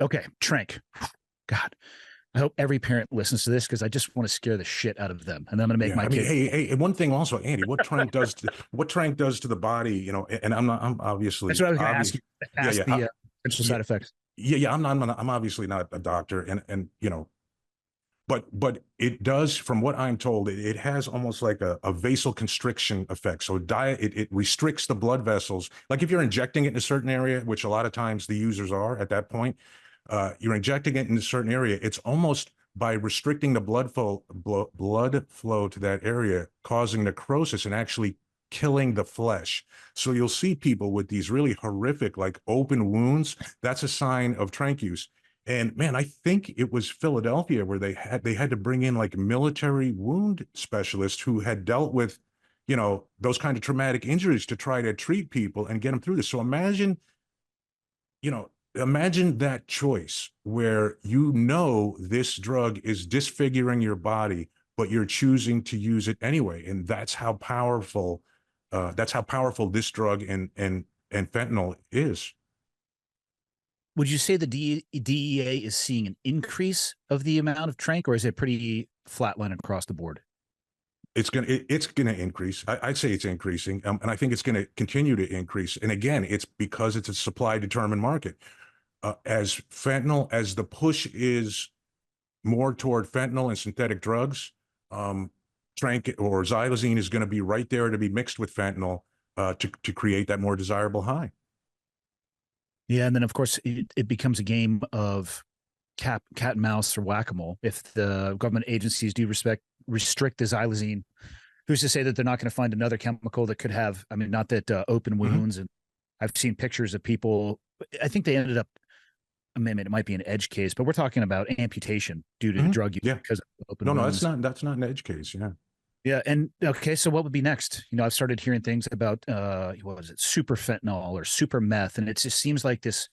Okay, Tranq. God, I hope every parent listens to this because I just want to scare the shit out of them, and then I'm going to make Yeah, my I mean, kid. hey, one thing also, Andy, what Tranq does to the body, you know, and I'm That's obviously what I was going to ask obvious, you. yeah, Ask the potential yeah, side effects. yeah, I'm obviously not a doctor, and you know, but it does, from what I'm told, it has almost like a vasoconstriction effect. So it restricts the blood vessels. Like if you're injecting it in a certain area, which a lot of times the users are at that point, you're injecting it in a certain area. It's almost by restricting the blood flow to that area, causing necrosis and actually killing the flesh. So you'll see people with these really horrific, like open wounds. That's a sign of tranq use. And man, I think it was Philadelphia where they had to bring in like military wound specialists who had dealt with, you know, those kind of traumatic injuries to try to treat people and get them through this. So imagine that choice where you know this drug is disfiguring your body, but you're choosing to use it anyway. And that's how powerful this drug and fentanyl is. Would you say the DEA is seeing an increase of the amount of Tranq, or is it pretty flatline across the board? It's gonna increase. I'd say it's increasing, and I think it's going to continue to increase. And again, it's because it's a supply determined market. As the push is more toward fentanyl and synthetic drugs, um, Tranq or Xylazine is going to be right there to be mixed with fentanyl to create that more desirable high. Yeah, and then of course it becomes a game of cat and mouse or whack-a-mole. If the government agencies do restrict the xylazine, who's to say that they're not going to find another chemical that could have? I mean, not that open Mm-hmm. wounds, and I've seen pictures of people. I think they ended up. I mean, it might be an edge case, but we're talking about amputation due to Mm-hmm. drug use Yeah. because of open No, that's wounds. not an edge case. Yeah. Yeah, and okay, so what would be next? I've started hearing things about what was it, super fentanyl or super meth, and it just seems like this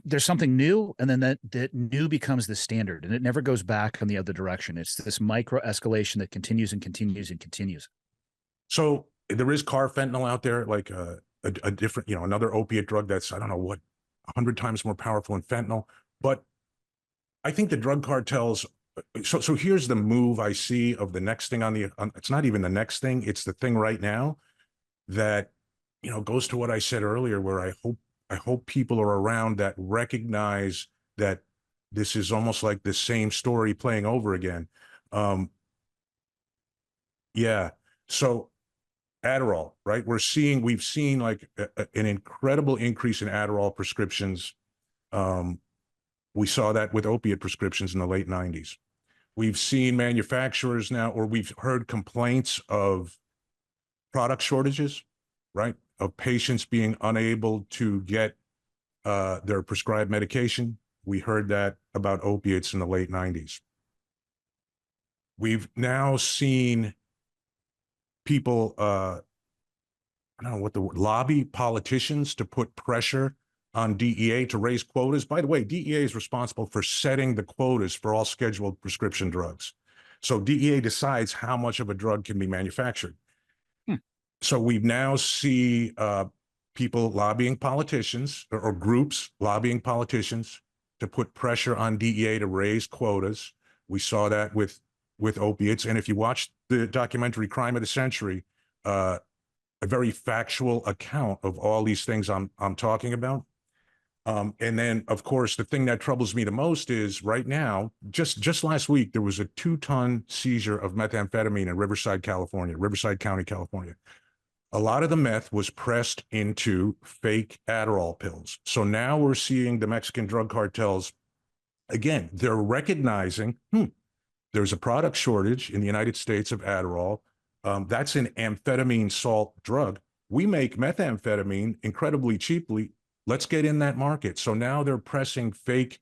there's something new, and then that new becomes the standard, and it never goes back on the other direction. It's this micro escalation that continues and continues and continues. So there is carfentanil out there, like a different, another opiate drug that's, I don't know what, 100 times more powerful than fentanyl. But I think the drug cartels. So here's the move I see of the next thing it's not even the next thing, it's the thing right now that, goes to what I said earlier, where I hope people are around that recognize that this is almost like the same story playing over again. Um, yeah. So Adderall, right? We've seen like an incredible increase in Adderall prescriptions. Um, we saw that with opiate prescriptions in the late 90s. We've seen manufacturers now, or we've heard complaints of product shortages, right? Of patients being unable to get their prescribed medication. We heard that about opiates in the late 90s. We've now seen people, I don't know what the word, lobby politicians to put pressure on DEA to raise quotas. By the way, DEA is responsible for setting the quotas for all scheduled prescription drugs. So DEA decides how much of a drug can be manufactured. Hmm. So we now see people lobbying politicians or groups lobbying politicians to put pressure on DEA to raise quotas. We saw that with opiates. And if you watch the documentary Crime of the Century, a very factual account of all these things I'm talking about. And then, of course, the thing that troubles me the most is right now, just last week, there was a 2-ton seizure of methamphetamine in Riverside County, California. A lot of the meth was pressed into fake Adderall pills. So now we're seeing the Mexican drug cartels, again, they're recognizing, there's a product shortage in the United States of Adderall. That's an amphetamine salt drug. We make methamphetamine incredibly cheaply. Let's get in that market. So now they're pressing fake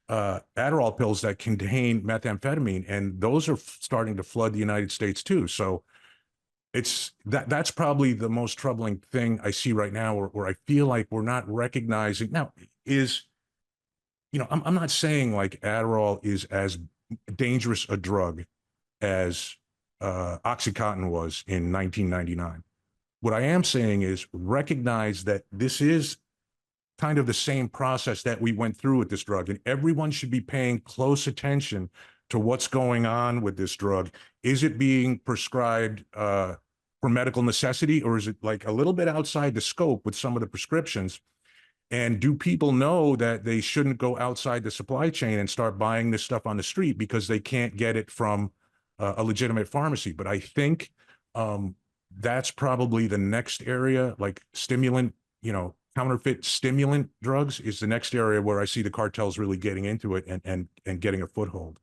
Adderall pills that contain methamphetamine, and those are starting to flood the United States too. So that's probably the most troubling thing I see right now, where I feel like we're not recognizing now I'm not saying like Adderall is as dangerous a drug as OxyContin was in 1999. What I am saying is recognize that this is kind of the same process that we went through with this drug. And everyone should be paying close attention to what's going on with this drug. Is it being prescribed for medical necessity, or is it like a little bit outside the scope with some of the prescriptions? And do people know that they shouldn't go outside the supply chain and start buying this stuff on the street because they can't get it from a legitimate pharmacy? But I think that's probably the next area, like stimulant, counterfeit stimulant drugs is the next area where I see the cartels really getting into it and getting a foothold.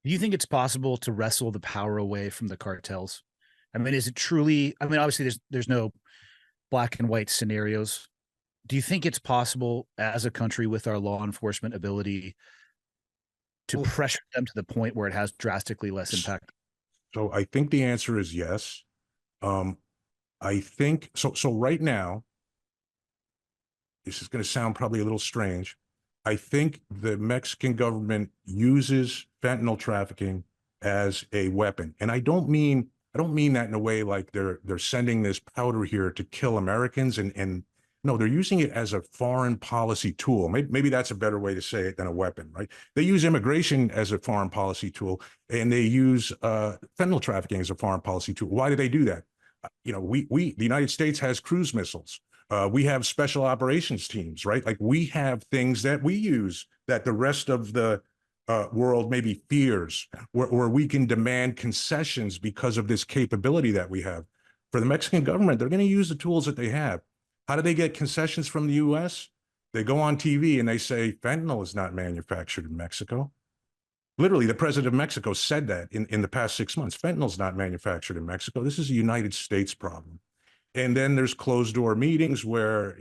Do you think it's possible to wrestle the power away from the cartels? I mean, is it truly, I mean, obviously there's no black and white scenarios. Do you think it's possible as a country with our law enforcement ability to pressure them to the point where it has drastically less impact? So I think the answer is yes. I think so right now, this is going to sound probably a little strange. I think the Mexican government uses fentanyl trafficking as a weapon. And I don't mean that in a way like they're sending this powder here to kill Americans, and no, they're using it as a foreign policy tool. Maybe that's a better way to say it than a weapon, right? They use immigration as a foreign policy tool, and they use fentanyl trafficking as a foreign policy tool. Why do they do that? The United States has cruise missiles. We have special operations teams, right? Like we have things that we use that the rest of the world maybe fears, where we can demand concessions because of this capability that we have. For the Mexican government, they're going to use the tools that they have. How do they get concessions from the U.S.? They go on TV and they say fentanyl is not manufactured in Mexico. Literally, the president of Mexico said that in the past 6 months. Fentanyl is not manufactured in Mexico. This is a United States problem. And then there's closed door meetings where,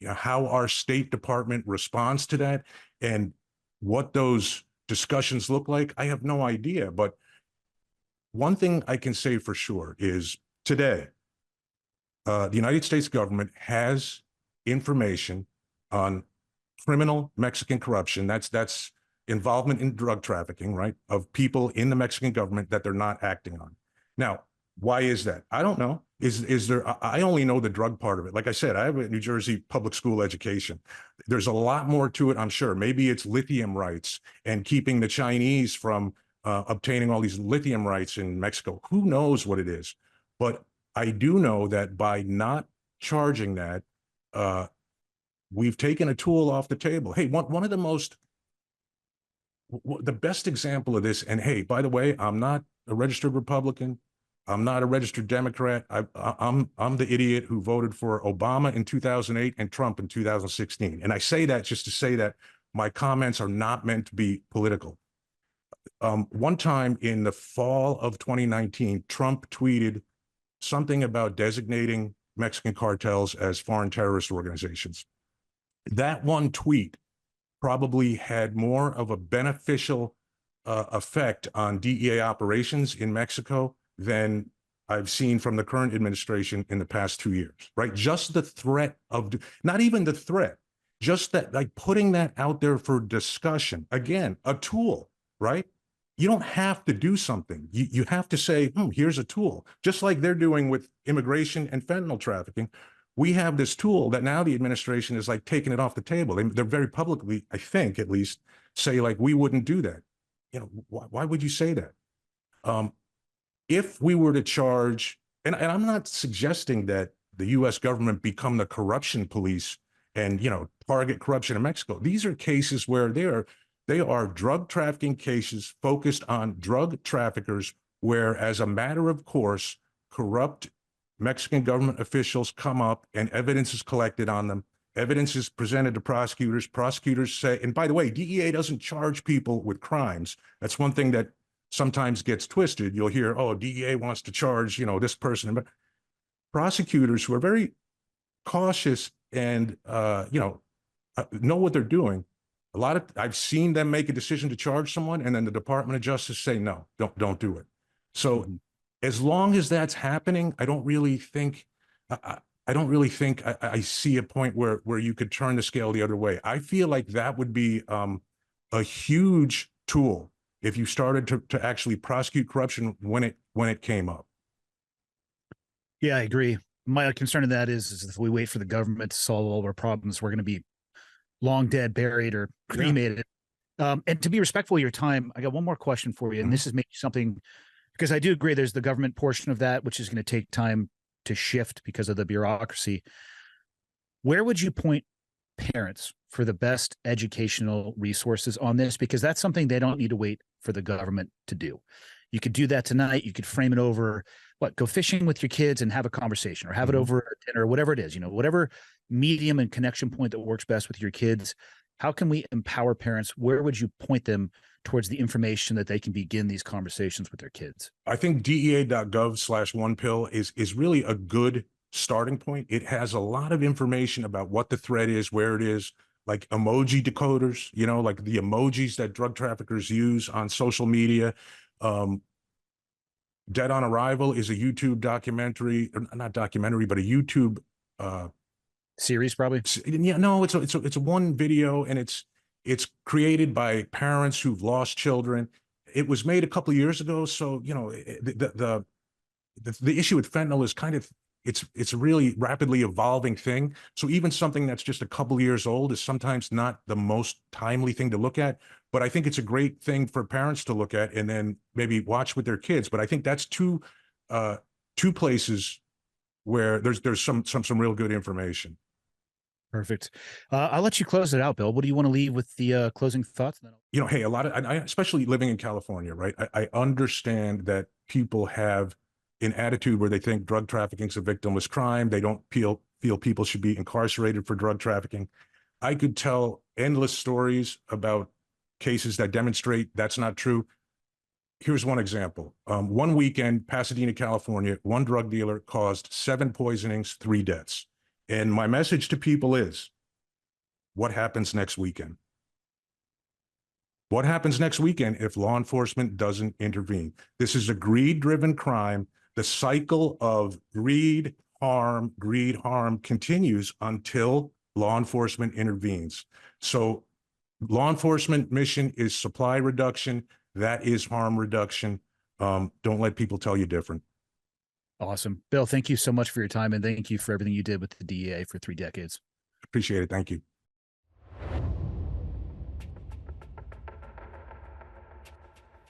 how our State Department responds to that and what those discussions look like, I have no idea. But one thing I can say for sure is today, the United States government has information on criminal Mexican corruption. That's involvement in drug trafficking, right? Of people in the Mexican government that they're not acting on. Now, why is that? I don't know. Is there, I only know the drug part of it. Like I said, I have a New Jersey public school education. There's a lot more to it, I'm sure. Maybe it's lithium rights and keeping the Chinese from obtaining all these lithium rights in Mexico. Who knows what it is? But I do know that by not charging that, we've taken a tool off the table. Hey, one of the best example of this, and hey, by the way, I'm not a registered Republican. I'm not a registered Democrat. I'm the idiot who voted for Obama in 2008 and Trump in 2016. And I say that just to say that my comments are not meant to be political. One time in the fall of 2019, Trump tweeted something about designating Mexican cartels as foreign terrorist organizations. That one tweet probably had more of a beneficial effect on DEA operations in Mexico than I've seen from the current administration in the past 2 years, right? Just the threat of, not even the threat, just that, like putting that out there for discussion. Again, a tool, right? You don't have to do something. You have to say, here's a tool. Just like they're doing with immigration and fentanyl trafficking. We have this tool that now the administration is like taking it off the table. They're very publicly, I think at least, say like, we wouldn't do that. Why would you say that? If we were to charge, and I'm not suggesting that the U.S. government become the corruption police and, target corruption in Mexico. These are cases where they are drug trafficking cases focused on drug traffickers, where as a matter of course, corrupt Mexican government officials come up and evidence is collected on them. Evidence is presented to prosecutors. Prosecutors say, and by the way, DEA doesn't charge people with crimes. That's one thing that sometimes gets twisted. You'll hear, oh, DEA wants to charge, this person. But prosecutors who are very cautious and, know what they're doing. I've seen them make a decision to charge someone, and then the Department of Justice say, no, don't do it. So as long as that's happening, I don't really think I see a point where you could turn the scale the other way. I feel like that would be a huge tool if you started to actually prosecute corruption when it came up. Yeah, I agree. my concern in that is if we wait for the government to solve all of our problems, we're going to be long dead, buried, or cremated. And to be respectful of your time, I got one more question for you. And this is maybe something, because I do agree there's the government portion of that, which is going to take time to shift because of the bureaucracy. Where would you point parents for the best educational resources on this? Because that's something they don't need to wait for the government to do. You could do that tonight. You could frame it over go fishing with your kids and have a conversation, or have it over at dinner, or whatever it is, whatever medium and connection point that works best with your kids. How can we empower parents? Where would you point them towards the information that they can begin these conversations with their kids? I think DEA.gov/1pill is really a good starting point. It has a lot of information about what the threat is, where it is, like emoji decoders, like the emojis that drug traffickers use on social media. Dead on Arrival is a YouTube documentary, or not documentary, but a YouTube series, probably. Yeah, no, it's a one video, and it's created by parents who've lost children. It was made a couple of years ago, so the issue with fentanyl is kind of it's a really rapidly evolving thing. So even something that's just a couple years old is sometimes not the most timely thing to look at. But I think it's a great thing for parents to look at and then maybe watch with their kids. But I think that's two places where there's some real good information. Perfect. I'll let you close it out, Bill. What do you want to leave with the closing thoughts? Hey, a lot of, I especially living in California, right? I understand that people have an attitude where they think drug trafficking is a victimless crime. They don't feel people should be incarcerated for drug trafficking. I could tell endless stories about cases that demonstrate that's not true. Here's one example. One weekend, Pasadena, California, one drug dealer caused 7 poisonings, 3 deaths. And my message to people is, what happens next weekend? What happens next weekend if law enforcement doesn't intervene? This is a greed-driven crime. The cycle of greed, harm continues until law enforcement intervenes. So law enforcement mission is supply reduction. That is harm reduction. Don't let people tell you different. Awesome. Bill, thank you so much for your time, and thank you for everything you did with the DEA for 3 decades. Appreciate it. Thank you.